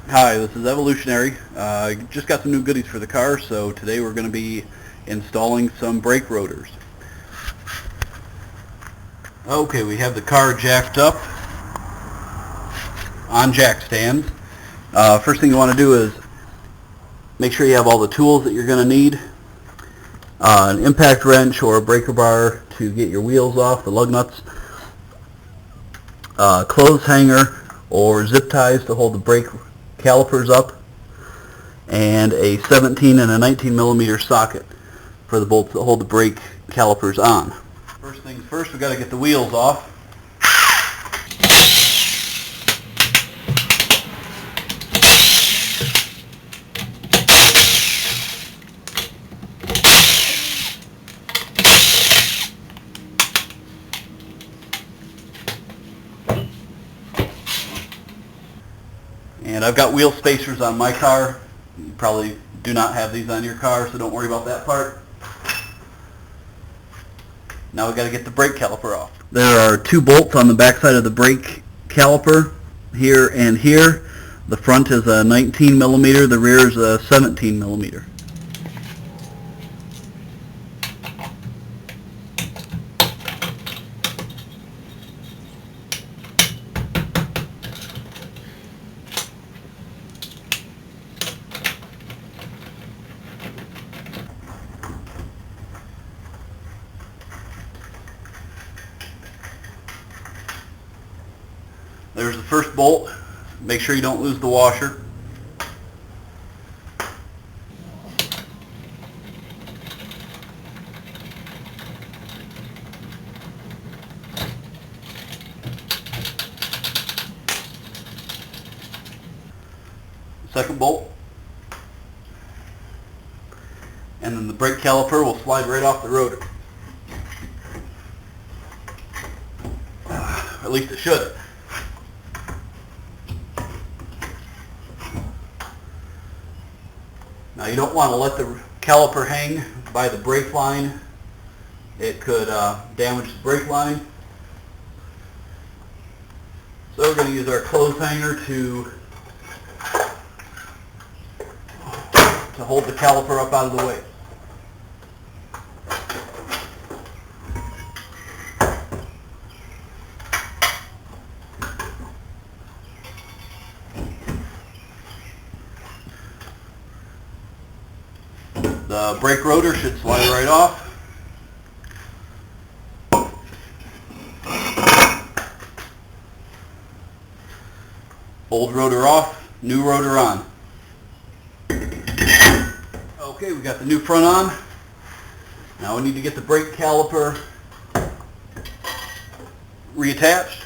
Hi, this is Evolutionary. Just got some new goodies for the car, so today we're going to be installing some brake rotors. Okay, we have the car jacked up on jack stands. First thing you want to do is make sure you have all the tools that you're going to need. An impact wrench or a breaker bar to get your wheels off, the lug nuts, clothes hanger or zip ties to hold the brake calipers up, and a 17 and a 19 millimeter socket for the bolts that hold the brake calipers on. First things first, we got to get the wheels off. And I've got wheel spacers on my car. You probably do not have these on your car, so don't worry about that part. Now we've got to get the brake caliper off. There are two bolts on the back side of the brake caliper, here and here. The front is a 19 millimeter, the rear is a 17 millimeter. There's the first bolt. Make sure you don't lose the washer. Second bolt. And then the brake caliper will slide right off the rotor. At least it should. Now you don't want to let the caliper hang by the brake line. It could damage the brake line. So we're going to use our clothes hanger to hold the caliper up out of the way. The brake rotor should slide right off. Old rotor off, new rotor on. Okay, we got the new front on. Now we need to get the brake caliper reattached.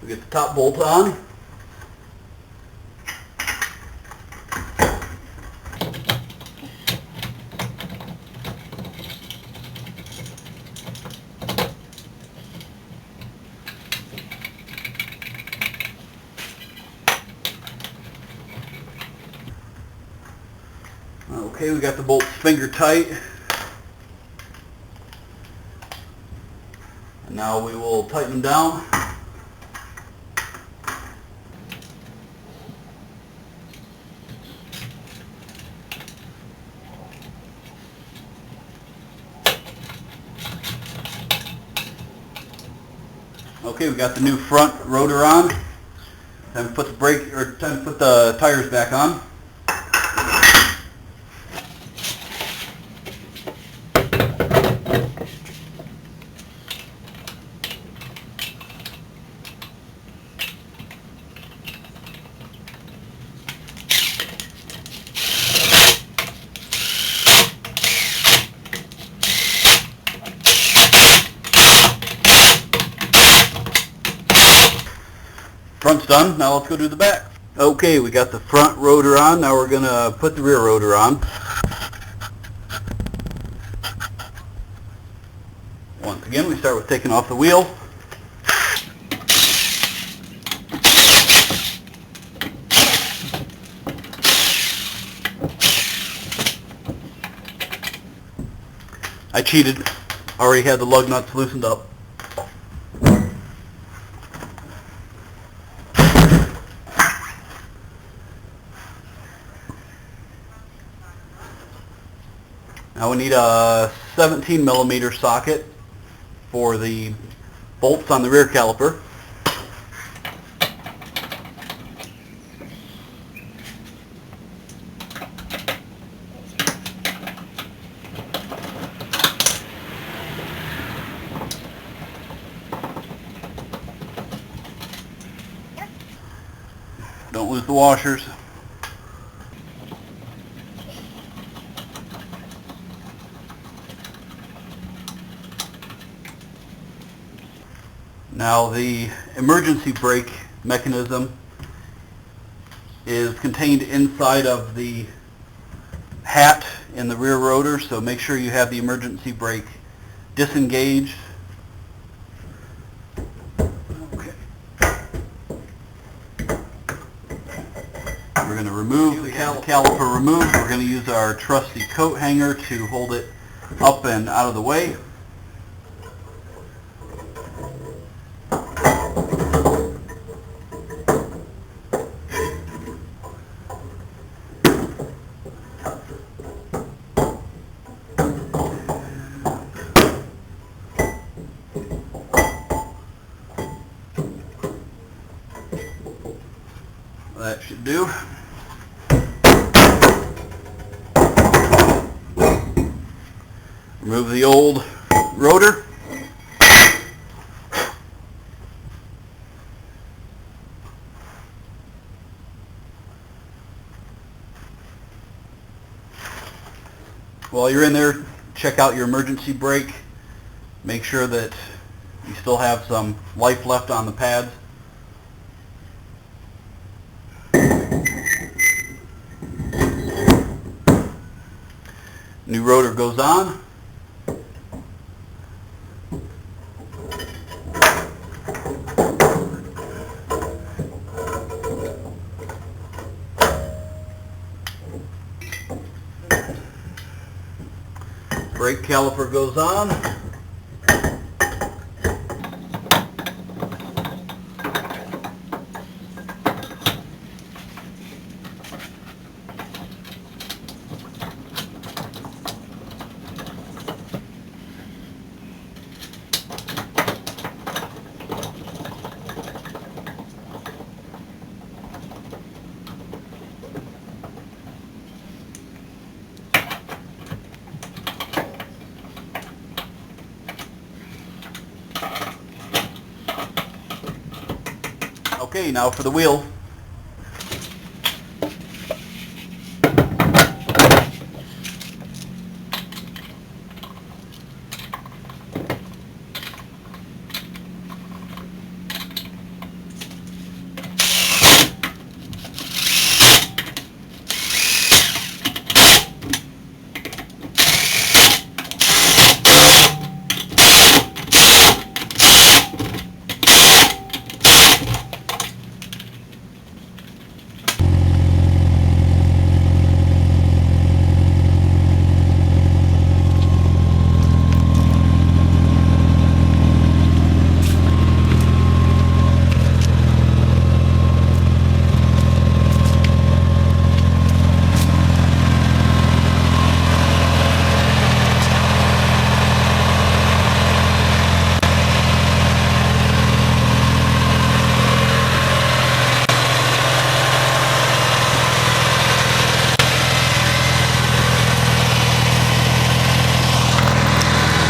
We get the top bolt on. Okay, we got the bolts finger tight. And now we will tighten them down. Okay, we got the new front rotor on. Time to put the tires back on. Front's done, now let's go do the back. Okay, we got the front rotor on, now we're going to put the rear rotor on. Again, we start with taking off the wheel. I cheated. Already had the lug nuts loosened up. Now we need a 17 millimeter socket for the bolts on the rear caliper. Don't lose the washers. Now the emergency brake mechanism is contained inside of the hat in the rear rotor, so make sure you have the emergency brake disengaged. Okay. We're going to remove the caliper removed. We're going to use our trusty coat hanger to hold it up and out of the way. That should do. Remove the old rotor. While you're in there, check out your emergency brake. Make sure that you still have some life left on the pads. New rotor goes on. Brake caliper goes on. Okay, now for the wheel.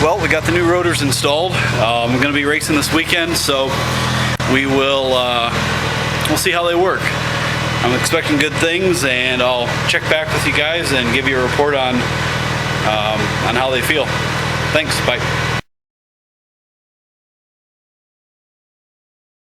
Well, we got the new rotors installed. We're going to be racing this weekend, so we'll see how they work. I'm expecting good things, and I'll check back with you guys and give you a report on how they feel. Thanks. Bye.